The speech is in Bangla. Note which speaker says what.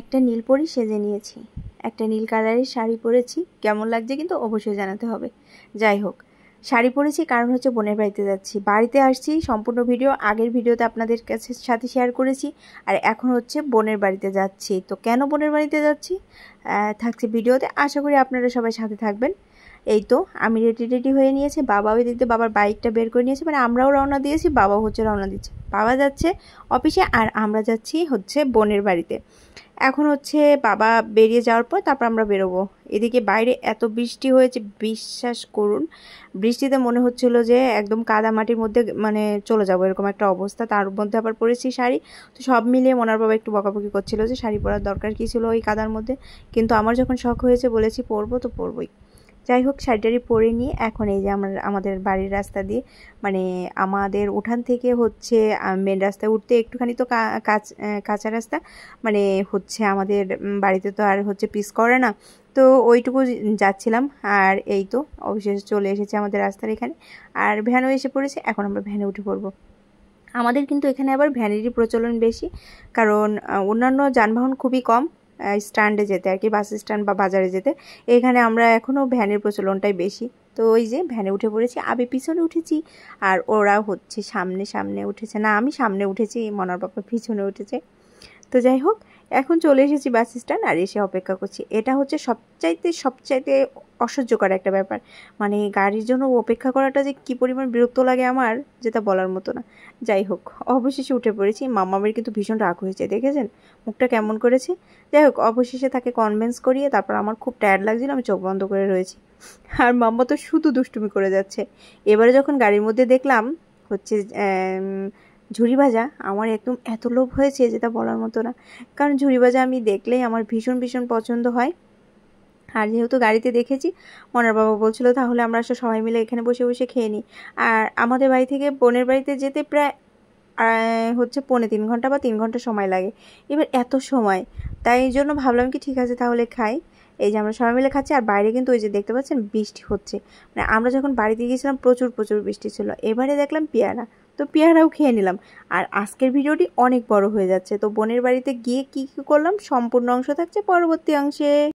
Speaker 1: একটা নীল পরি সেজে নিয়েছি, একটা নীল কালারের শাড়ি পরেছি। কেমন লাগছে কিন্তু অবশ্যই জানাতে হবে। যাই হোক, শাড়ি পরেছি কারণ হচ্ছে বোনের বাড়িতে যাচ্ছি। বাড়িতে আসছি, সম্পূর্ণ ভিডিও আগের ভিডিওতে আপনাদের সাথে শেয়ার করেছি। আর এখন হচ্ছে বোনের বাড়িতে যাচ্ছি। তো কেন বোনের বাড়িতে যাচ্ছি থাকছে ভিডিওতে, আশা করি আপনারা সবাই সাথে থাকবেন। এই তো আমি রেডি হয়ে নিয়েছি, বাবাও এদিকে বাবার বাইকটা বের করে নিয়েছে, মানে আমরাও রওনা দিয়েছি, বাবাও হচ্ছে রওনা দিচ্ছে। বাবা যাচ্ছে অফিসে আর আমরা যাচ্ছি হচ্ছে বোনের বাড়িতে। এখন হচ্ছে বাবা বেরিয়ে যাওয়ার পর তারপর আমরা বেরোবো। এদিকে বাইরে এত বৃষ্টি হয়েছে, বিশ্বাস করুন, বৃষ্টিতে মনে হচ্ছিল যে একদম কাদা মাটির মধ্যে মানে চলে যাবো, এরকম একটা অবস্থা। তার মধ্যে আবার পরেছি শাড়ি। তো সব মিলিয়ে মনার বাবা একটু বকাবকি করছিল যে শাড়ি পরার দরকার কী ছিল ওই কাদার মধ্যে, কিন্তু আমার যখন শখ হয়েছে বলেছি পরবো তো পরবোই। যাই হোক, শাড়িটারি পরে নিয়ে এখন এই যে আমাদের বাড়ির রাস্তা দিয়ে, মানে আমাদের উঠান থেকে হচ্ছে মেন রাস্তায় উঠতে একটুখানি তো কাঁচা রাস্তা, মানে হচ্ছে আমাদের বাড়িতে তো আর হচ্ছে পিচ করে না, তো ওইটুকু যাচ্ছিলাম। আর এই তো অবশেষে চলে এসেছে আমাদের রাস্তার এখানে, আর ভ্যানও এসে পড়েছে। এখন আমরা ভ্যানে উঠে পড়বো। আমাদের কিন্তু এখানে আবার ভ্যানেরই প্রচলন বেশি, কারণ অন্যান্য যানবাহন খুবই কম স্ট্যান্ডে যেতে, আর কি বাস স্ট্যান্ড বা বাজারে যেতে। এখানে আমরা এখনও ভ্যানের প্রচলনটাই বেশি। তো ওই যে ভ্যানে উঠে পড়েছি, আমি পিছনে উঠেছি আর ওরা হচ্ছে সামনে উঠেছে। না, আমি সামনে উঠেছি, মনার বাবা পিছনে উঠেছে। তো যাই হোক, এখন চলে এসেছি বাস স্ট্যান্ড আর এসে অপেক্ষা করছি। এটা হচ্ছে সবচাইতে অসহ্যকর একটা ব্যাপার, মানে গাড়ির জন্য অপেক্ষা করাটা যে কী পরিমাণ বিরক্ত লাগে আমার, যেটা বলার মতো না। যাই হোক, অবশেষে উঠে পড়েছি। মামামের কিন্তু ভীষণ রাগ হয়েছে, দেখেছেন মুখটা কেমন করেছে। যাই হোক, অবশেষে তাকে কনভিন্স করিয়ে তারপর আমার খুব টায়ার্ড লাগছিল, আমি চোখ বন্ধ করে রয়েছি। আর মাম্মা তো শুধু দুষ্টুমি করে যাচ্ছে। এবারে যখন গাড়ির মধ্যে দেখলাম হচ্ছে ঝুরি ভাজা, আমার একদম এত লোভ হয়েছে যেটা বলার মতো না। কারণ ঝুরি ভাজা আমি দেখলেই আমার ভীষণ পছন্দ হয়। আর যেহেতু গাড়িতে দেখেছি, মনার বাবা বলছিল তাহলে আমরা সবাই মিলে এখানে বসে বসে খেয়ে নিই। আর আমাদের বাড়ি থেকে বোনের বাড়িতে যেতে প্রায় হচ্ছে 3.25 ঘন্টা বা 3 ঘন্টা সময় লাগে। এবার এত সময়, তাই জন্য ভাবলাম কি ঠিক আছে তাহলে খাই। এই যে আমরা সবাই মিলে খাচ্ছি, আর বাইরে কিন্তু ওই যে দেখতে পাচ্ছেন বৃষ্টি হচ্ছে। মানে আমরা যখন বাড়িতে গিয়েছিলাম প্রচুর বৃষ্টি ছিল, এবারে দেখলাম পেয়ারা, তো পেয়ারাও খেয়ে নিলাম। আর আজকের ভিডিওটি অনেক বড় হয়ে যাচ্ছে, তো বোনের বাড়িতে গিয়ে কি করলাম সম্পূর্ণ অংশ থাকছে পরবর্তী অংশে।